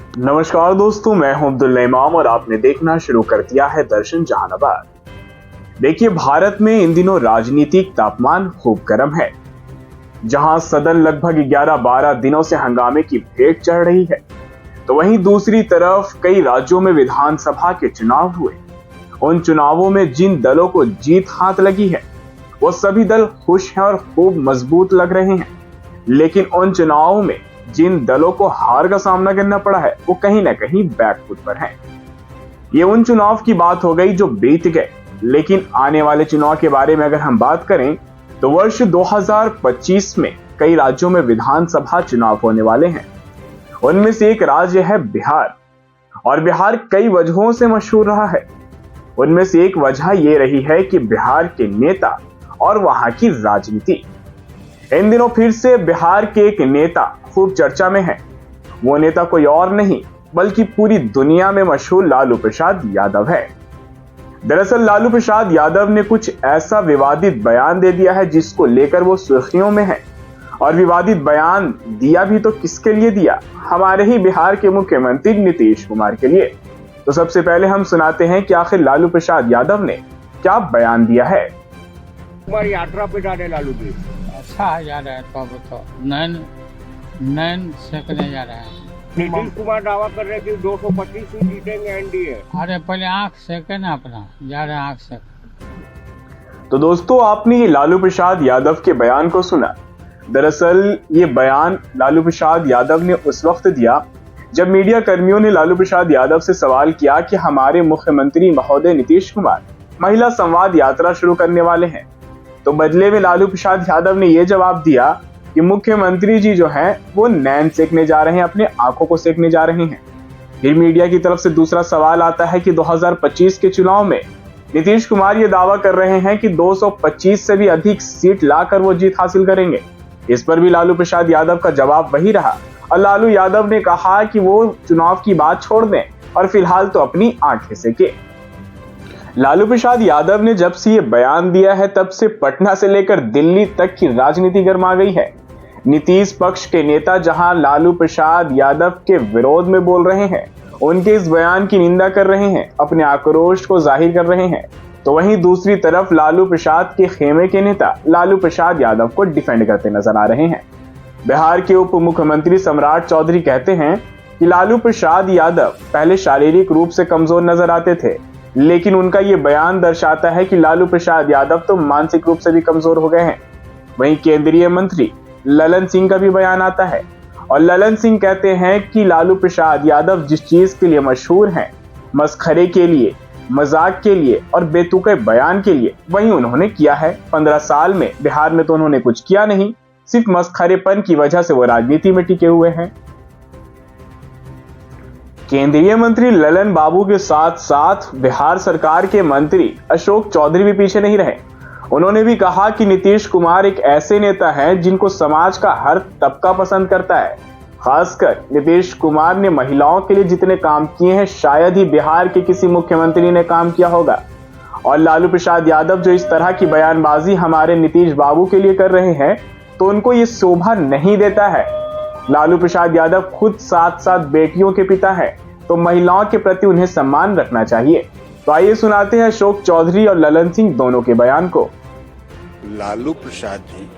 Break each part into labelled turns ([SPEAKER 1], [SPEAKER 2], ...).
[SPEAKER 1] नमस्कार दोस्तों, मैं हूं अब्दुल्ला इमाम और आपने देखना शुरू कर दिया है दर्शन जहानाबाद। देखिए, भारत में इन दिनों राजनीतिक तापमान खूब गर्म है। जहां सदन लगभग 11-12 दिनों से हंगामे की भेंट चढ़ रही है, तो वहीं दूसरी तरफ कई राज्यों में विधानसभा के चुनाव हुए। उन चुनावों में जिन दलों को जीत हाथ लगी है, वो सभी दल खुश हैं और खूब मजबूत लग रहे हैं। लेकिन उन चुनावों में जिन दलों को हार का सामना करना पड़ा है, वो कहीं ना कहीं बैकफुट पर हैं। ये उन चुनाव की बात हो गई जो बीत गए, लेकिन आने वाले चुनाव के बारे में अगर हम बात करें तो वर्ष 2025 में कई राज्यों में विधानसभा चुनाव होने वाले हैं। उनमें से एक राज्य है बिहार, और बिहार कई वजहों से मशहूर रहा है। उनमें से एक वजह यह रही है कि बिहार के नेता और वहां की राजनीति। इन दिनों फिर से बिहार के एक नेता खूब चर्चा में है। वो नेता कोई और नहीं बल्कि पूरी दुनिया में मशहूर लालू प्रसाद यादव है। दरअसल लालू प्रसाद यादव ने कुछ ऐसा विवादित बयान दे दिया है जिसको लेकर वो सुर्खियों में है। और विवादित बयान दिया भी तो किसके लिए दिया? हमारे ही बिहार के मुख्यमंत्री नीतीश कुमार के लिए। तो सबसे पहले हम सुनाते हैं कि आखिर लालू प्रसाद यादव ने क्या बयान दिया है।
[SPEAKER 2] हमारी यात्रा पे जाने लालू जी
[SPEAKER 3] अच्छा जा रहा है तो नैन सेकने जा रहा है।
[SPEAKER 2] नीतीश कुमार दावा कर रहे हैं कि 225 सीट जीतेंगे एनडीए।
[SPEAKER 3] अरे पहले आँख सेके ना अपना, जा रहा है आँख सेक।
[SPEAKER 1] तो दोस्तों, आपने ये लालू प्रसाद यादव के बयान को सुना। दरअसल ये बयान लालू प्रसाद यादव ने उस वक्त दिया जब मीडिया कर्मियों ने लालू प्रसाद यादव से सवाल किया कि हमारे मुख्यमंत्री महोदय नीतीश कुमार महिला संवाद यात्रा शुरू करने वाले हैं। तो बदले में लालू प्रसाद यादव ने यह जवाब दिया कि मुख्यमंत्री जी जो हैं वो नैन सेकने जा रहे हैं, अपने आंखों को सेकने जा रहे हैं। फिर मीडिया की तरफ से दूसरा सवाल आता है कि 2025 के चुनाव में नीतीश कुमार ये दावा कर रहे हैं कि 225 से भी अधिक सीट लाकर वो जीत हासिल करेंगे। इस पर भी लालू प्रसाद यादव का जवाब वही रहा और लालू यादव ने कहा कि वो चुनाव की बात छोड़ दें और फिलहाल तो अपनी आंखें सेके। लालू प्रसाद यादव ने जब से ये बयान दिया है तब से पटना से लेकर दिल्ली तक की राजनीति गर्मा गई है। नीतीश पक्ष के नेता जहां लालू प्रसाद यादव के विरोध में बोल रहे हैं, उनके इस बयान की निंदा कर रहे हैं, अपने आक्रोश को जाहिर कर रहे हैं, तो वहीं दूसरी तरफ लालू प्रसाद के खेमे के नेता लालू प्रसाद यादव को डिफेंड करते नजर आ रहे हैं। बिहार के उप मुख्यमंत्री सम्राट चौधरी कहते हैं कि लालू प्रसाद यादव पहले शारीरिक रूप से कमजोर नजर आते थे, लेकिन उनका ये बयान दर्शाता है कि लालू प्रसाद यादव तो मानसिक रूप से भी कमजोर हो गए हैं। वहीं केंद्रीय मंत्री ललन सिंह का भी बयान आता है और ललन सिंह कहते हैं कि लालू प्रसाद यादव जिस चीज के लिए मशहूर हैं, मस्खरे के लिए, मजाक के लिए और बेतुके बयान के लिए, वही उन्होंने किया है। 15 साल में बिहार में तो उन्होंने कुछ किया नहीं, सिर्फ मस्खरेपन की वजह से वो राजनीति में टिके हुए हैं। केंद्रीय मंत्री ललन बाबू के साथ साथ बिहार सरकार के मंत्री अशोक चौधरी भी पीछे नहीं रहे। उन्होंने भी कहा कि नीतीश कुमार एक ऐसे नेता हैं जिनको समाज का हर तबका पसंद करता है। खासकर नीतीश कुमार ने महिलाओं के लिए जितने काम किए हैं, शायद ही बिहार के किसी मुख्यमंत्री ने काम किया होगा। और लालू प्रसाद यादव जो इस तरह की बयानबाजी हमारे नीतीश बाबू के लिए कर रहे हैं, तो उनको ये शोभा नहीं देता है। लालू प्रसाद यादव खुद 7 बेटियों के पिता हैं, तो महिलाओं के प्रति उन्हें सम्मान रखना चाहिए। तो आइए सुनाते हैं अशोक चौधरी और ललन सिंह दोनों के बयान को।
[SPEAKER 4] लालू प्रसाद जी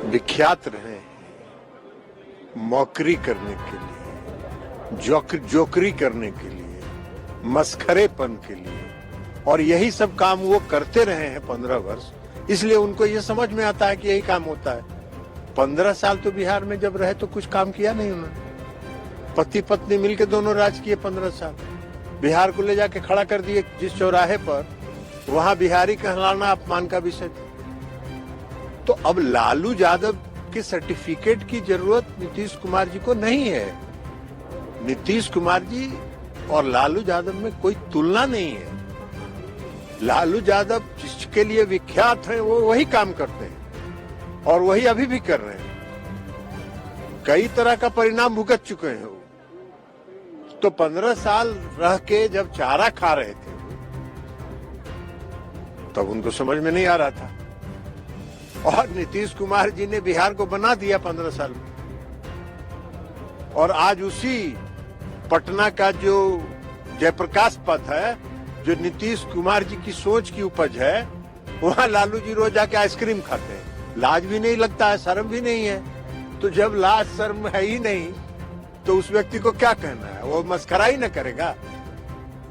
[SPEAKER 4] विख्यात रहे हैं मौकरी करने के लिए, जोकरी करने के लिए, मस्खरेपन के लिए, और यही सब काम वो करते रहे हैं 15 वर्ष। इसलिए उनको ये समझ में आता है कि यही काम होता है। 15 साल तो बिहार में जब रहे तो कुछ काम किया नहीं उन्होंने। पति पत्नी मिलकर दोनों राज किए 15 साल। बिहार को ले जाके खड़ा कर दिए जिस चौराहे पर, वहां बिहारी कहलाना अपमान का विषय था। तो अब लालू यादव के सर्टिफिकेट की जरूरत नीतीश कुमार जी को नहीं है। नीतीश कुमार जी और लालू यादव में कोई तुलना नहीं है। लालू यादव जिसके लिए विख्यात हैं वो वही काम करते हैं और वही अभी भी कर रहे हैं। कई तरह का परिणाम भुगत चुके हैं वो। तो 15 साल रह के जब चारा खा रहे थे तब उनको समझ में नहीं आ रहा था, और नीतीश कुमार जी ने बिहार को बना दिया 15 साल में। और आज उसी पटना का जो जयप्रकाश पथ है, जो नीतीश कुमार जी की सोच की उपज है, वहां लालू जी रोज जाके आइसक्रीम खाते हैं। लाज भी नहीं लगता है, शर्म भी नहीं है। तो जब लाज शर्म है ही नहीं तो उस व्यक्ति को क्या कहना है? वो मस्खरा ही न करेगा,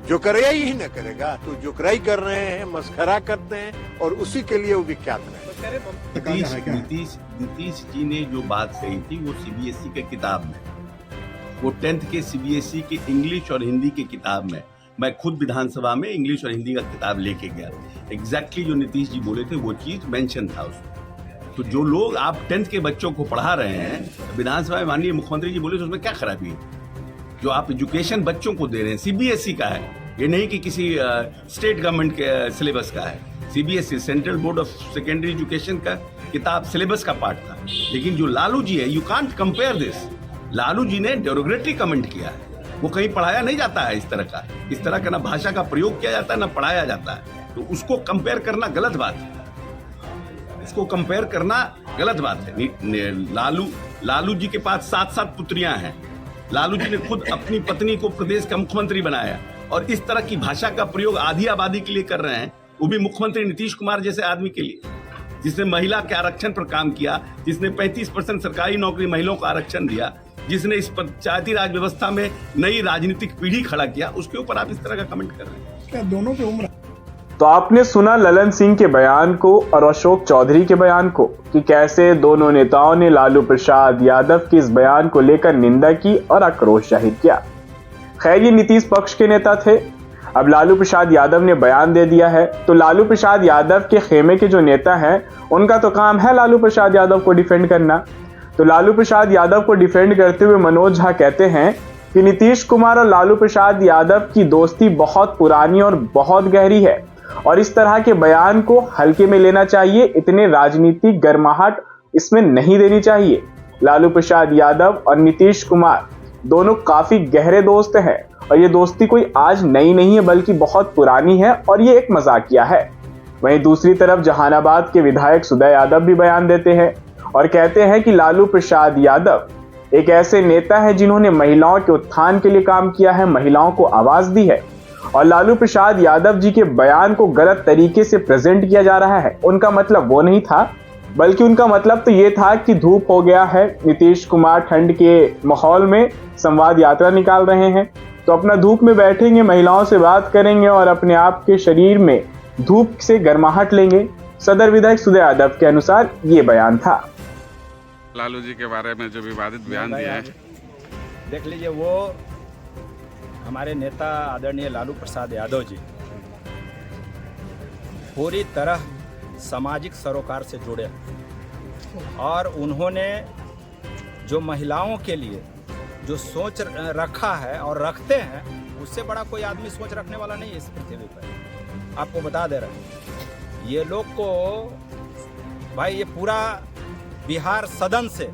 [SPEAKER 4] जोकराई ही न करेगा। तो जोकराई कर रहे हैं, मस्खरा करते हैं और उसी के लिए वो विख्यात रहे।
[SPEAKER 5] नीतीश जी ने जो बात कही थी वो सीबीएसई के किताब में, वो 10th के सीबीएसई के इंग्लिश और हिंदी के किताब में, मैं खुद विधानसभा में इंग्लिश और हिंदी का किताब लेके गया। एग्जैक्टली जो नीतीश जी बोले थे वो चीज मेंशन था उसमें। तो जो लोग आप 10th के बच्चों को पढ़ा रहे हैं, विधानसभा में माननीय मुख्यमंत्री जी बोले तो उसमें क्या खराबी है? जो आप एजुकेशन बच्चों को दे रहे हैं सीबीएसई का है, ये नहीं कि किसी स्टेट गवर्नमेंट के सिलेबस का है। CBSE central board of secondary education का किताब सिलेबस का पार्ट था। लेकिन जो लालू जी है, you can't compare this. Lalu ji ने डेरोगेटरी कमेंट किया है, वो कहीं पढ़ाया नहीं जाता है इस तरह का ना भाषा का प्रयोग किया जाता है ना पढ़ाया जाता है। तो उसको कंपेयर करना गलत बात है, इसको कंपेयर करना गलत बात है। लालू जी के पास 7 पुत्रियां हैं। लालू जी ने खुद अपनी पत्नी को प्रदेश का मुख्यमंत्री बनाया और इस तरह की भाषा का प्रयोग आधी आबादी के लिए कर रहे हैं, वो भी मुख्यमंत्री नीतीश कुमार जैसे आदमी के लिए, जिसने महिला के आरक्षण पर काम किया, जिसने 35% सरकारी नौकरी महिलाओं को आरक्षण दिया, जिसने इस पंचायती राज व्यवस्था में नई राजनीतिक पीढ़ी खड़ा किया, उसके ऊपर आप इस तरह का कमेंट कर रहे हैं।
[SPEAKER 6] क्या दोनों की उम्र?
[SPEAKER 1] तो आपने सुना ललन सिंह के बयान को और अशोक चौधरी के बयान को कि कैसे दोनों नेताओं ने लालू प्रसाद यादव के इस बयान को लेकर निंदा की और आक्रोश जाहिर किया। खैर, ये नीतीश पक्ष के नेता थे। अब लालू प्रसाद यादव ने बयान दे दिया है तो लालू प्रसाद यादव के खेमे के जो नेता हैं उनका तो काम है लालू प्रसाद यादव को डिफेंड करना। तो लालू प्रसाद यादव को डिफेंड करते हुए मनोज झा कहते हैं कि नीतीश कुमार और लालू प्रसाद यादव की दोस्ती बहुत पुरानी और बहुत गहरी है और इस तरह के बयान को हल्के में लेना चाहिए, इतने राजनीतिक गर्माहट इसमें नहीं देनी चाहिए। लालू प्रसाद यादव और नीतीश कुमार दोनों काफी गहरे दोस्त हैं और ये दोस्ती कोई आज नई नहीं है बल्कि बहुत पुरानी है और ये एक मजाकिया है। वहीं दूसरी तरफ जहानाबाद के विधायक सुदय यादव भी बयान देते हैं और कहते हैं कि लालू प्रसाद यादव एक ऐसे नेता है जिन्होंने महिलाओं के उत्थान के लिए काम किया है, महिलाओं को आवाज दी है और लालू प्रसाद यादव जी के बयान को गलत तरीके से प्रेजेंट किया जा रहा है। उनका मतलब वो नहीं था, बल्कि उनका मतलब तो ये था कि धूप हो गया है, नीतीश कुमार ठंड के माहौल में संवाद यात्रा निकाल रहे हैं तो अपना धूप में बैठेंगे, महिलाओं से बात करेंगे और अपने आप के शरीर में धूप से गर्माहट लेंगे। सदर विधायक सुदय यादव के अनुसार ये बयान था।
[SPEAKER 7] लालू जी के बारे में जो विवादित बयान दिया है,
[SPEAKER 8] देख लीजिए, वो हमारे नेता आदरणीय लालू प्रसाद यादव जी पूरी तरह सामाजिक सरोकार से जुड़े हैं और उन्होंने जो महिलाओं के लिए जो सोच रखा है और रखते हैं, उससे बड़ा कोई आदमी सोच रखने वाला नहीं है इस पृथ्वी पर। आपको बता दे रहे हैं, ये लोग को भाई ये पूरा बिहार सदन से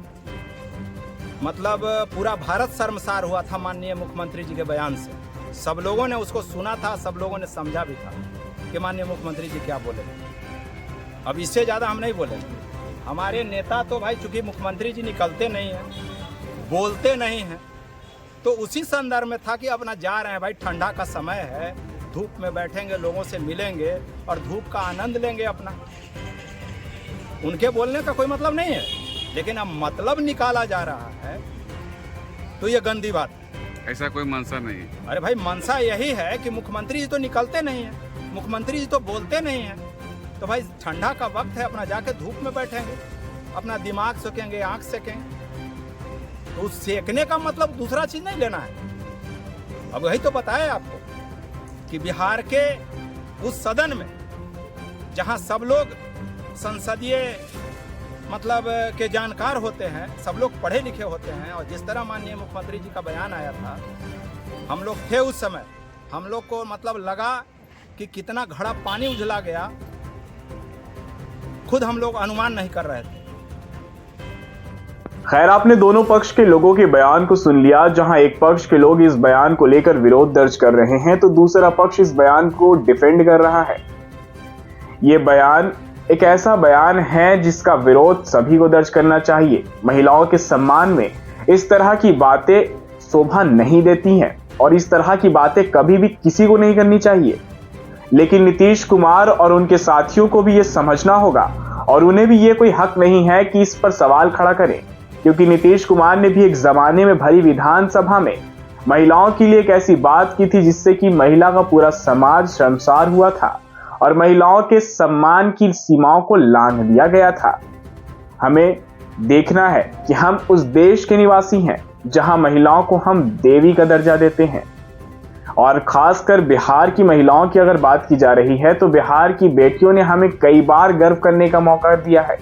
[SPEAKER 8] मतलब पूरा भारत शर्मसार हुआ था माननीय मुख्यमंत्री जी के बयान से। सब लोगों ने उसको सुना था, सब लोगों ने समझा भी था कि माननीय मुख्यमंत्री जी क्या बोले। अब इससे ज़्यादा हम नहीं बोले। हमारे नेता तो भाई चूंकि मुख्यमंत्री जी निकलते नहीं हैं, बोलते नहीं हैं, तो उसी संदर्भ में था कि अपना जा रहे हैं भाई, ठंडा का समय है, धूप में बैठेंगे, लोगों से मिलेंगे और धूप का आनंद लेंगे अपना। उनके बोलने का कोई मतलब नहीं है, लेकिन अब मतलब निकाला जा रहा है तो ये गंदी बात है।
[SPEAKER 7] ऐसा कोई मंशा नहीं है।
[SPEAKER 8] अरे भाई, मंशा यही है कि मुख्यमंत्री जी तो निकलते नहीं हैं, मुख्यमंत्री जी तो बोलते नहीं हैं, तो भाई ठंडा का वक्त है, अपना जाके धूप में बैठेंगे, अपना दिमाग सेकेंगे, आंख सेकेंगे। तो उस सेकने का मतलब दूसरा चीज नहीं लेना है। अब वही तो बताया आपको कि बिहार के उस सदन में जहां सब लोग संसदीय मतलब के जानकार होते हैं, सब लोग पढ़े लिखे होते हैं, और जिस तरह माननीय मुख्यमंत्री जी का बयान आया था, हम लोग थे उस समय, हम लोग को मतलब लगा कि कितना घड़ा पानी उझला गया, खुद हम लोग अनुमान नहीं कर रहे थे।
[SPEAKER 1] खैर, आपने दोनों पक्ष के लोगों के बयान को सुन लिया। जहां एक पक्ष के लोग इस बयान को लेकर विरोध दर्ज कर रहे हैं तो दूसरा पक्ष इस बयान को डिफेंड कर रहा है। ये बयान एक ऐसा बयान है जिसका विरोध सभी को दर्ज करना चाहिए। महिलाओं के सम्मान में इस तरह की बातें शोभा नहीं देती हैं और इस तरह की बातें कभी भी किसी को नहीं करनी चाहिए। लेकिन नीतीश कुमार और उनके साथियों को भी ये समझना होगा और उन्हें भी ये कोई हक नहीं है कि इस पर सवाल खड़ा करें, क्योंकि नीतीश कुमार ने भी एक जमाने में भरी विधानसभा में महिलाओं के लिए एक ऐसी बात की थी जिससे कि महिला का पूरा समाज शर्मसार हुआ था और महिलाओं के सम्मान की सीमाओं को लांघ दिया गया था। हमें देखना है कि हम उस देश के निवासी हैं जहां महिलाओं को हम देवी का दर्जा देते हैं। और खासकर बिहार की महिलाओं की अगर बात की जा रही है तो बिहार की बेटियों ने हमें कई बार गर्व करने का मौका दिया है,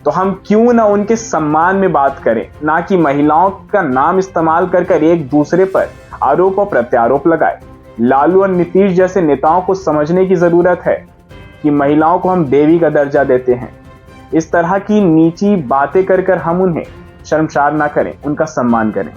[SPEAKER 1] तो हम क्यों ना उनके सम्मान में बात करें, ना कि महिलाओं का नाम इस्तेमाल कर एक दूसरे पर आरोप और प्रत्यारोप लगाए। लालू और नीतीश जैसे नेताओं को समझने की जरूरत है कि महिलाओं को हम देवी का दर्जा देते हैं। इस तरह की नीची बातें कर हम उन्हें शर्मसार ना करें, उनका सम्मान करें।